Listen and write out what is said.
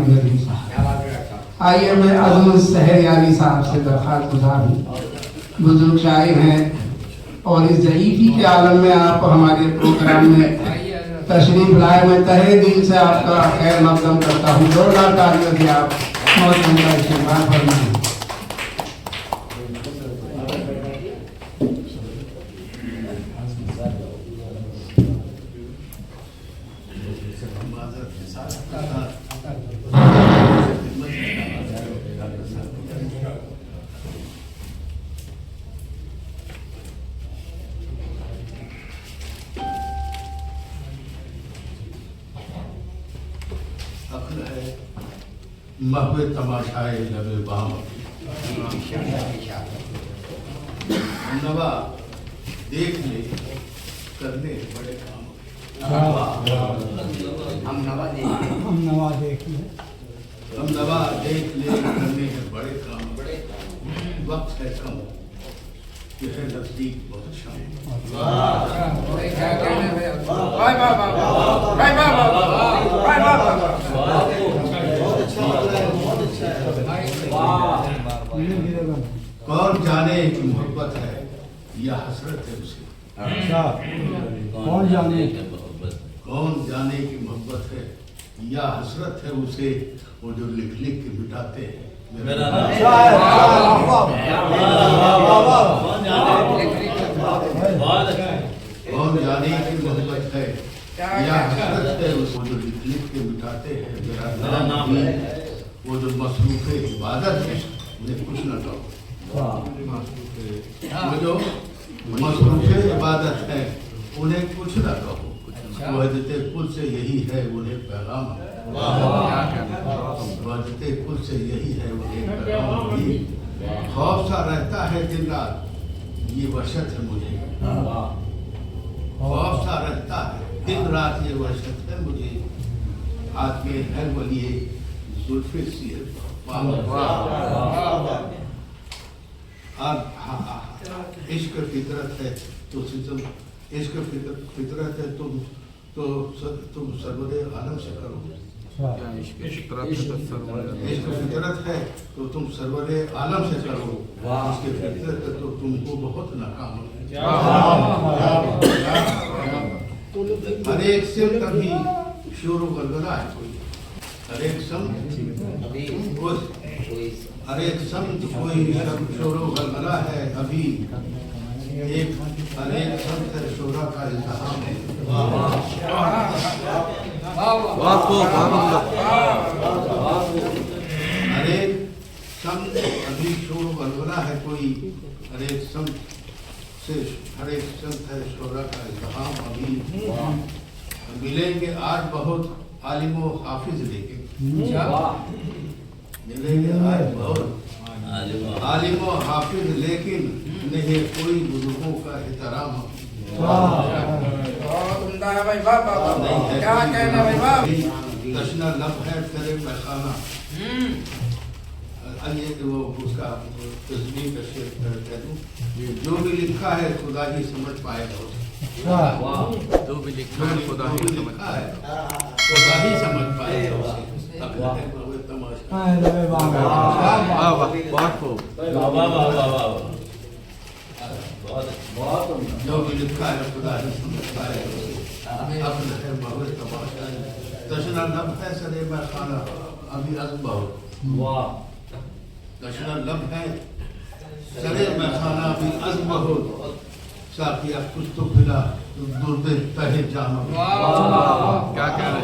नदवी साहब। आइए मैं अजमत सहरियारी साहब से दरख्वास्त गुजार हूँ, बुजुर्ग शायर हैं और इस ज़ईफ़ी के आलम में आप हमारे प्रोग्राम में तशरीफ लाए। मैं तहे दिल से आपका खैर मकदम करता हूँ। जोरदार तालियों से आप मौसम का इस्तेमाल फरमाएं। महवे तमाशाए लबे बाम नवा देख ले करने बड़े काम। हम नवा देख ले करने हैं बड़े काम। वक्त है कम, यह है नजदीक बहुत शाम। कौन जाने की मोहब्बत है या हसरत है उसे। कौन जाने की मोहब्बत है या हसरत है उसे, वो जो लिख लिख के मिटाते हैं। कौन जाने की मोहब्बत है या हसरत है उसे, वो जो लिख लिख के मिटाते हैं। मेरा नाम भी वो जो मसरूफ़ इबादत है उन्हें कुछ न कहो। वो जो मसरूफ़ इबादत है उन्हें कुछ न कहो। वहदते कुल से यही है उन्हें पैगाम। वहदते कुल से यही है उन्हें पैगाम। खौफ सा रहता है दिन रात ये वहशत है मुझे। खौफ सा रहता है दिन रात ये वहशत है मुझे। हाथ में है वलिए जुल्फ़े सी इश्क फितरत है तो सितम, इश्क फितरत है तुम सरवरे आलम से करो। इश्क फितरत है तो तुम सरवरे आलम से करो। इसके फितरत है तो तुमको बहुत नाकाम। हर एक से कभी शोर गलगला है कोई, हर एक समत कोई शोर गलगला है अभी। एक हर एक समत है शोरा का इल्तिहाम है। हर एक समत अभी शोर गलगला है कोई, हर एक समत है शोरा का इल्तिहाम अभी। मिलेंगे आज बहुत आलिम व हाफिज लेके, मिलेंगे आज बहुत आलिम व हाफिज लेकिन नहीं कोई बुजुर्गों का एहतराम। तशना लब है तेरे पैखाना। वो उसका तस्वीर का शेर कह दूं, जो भी लिखा है खुदा ही समझ पाएगा उसे। जो भी लिखा है खुदा ही समझ पाएगा उसे। जो भी लिखा है खुदा ही समझ पाएगा उसे। तशना लब है सरे में खाना अभी अज़्म बहुत। तशना लब है सरे में खाना अभी अज़्म बहुत। साकिया कुछ तो पिला दुर्दे तहे जामा। क्या कह रहे हैं?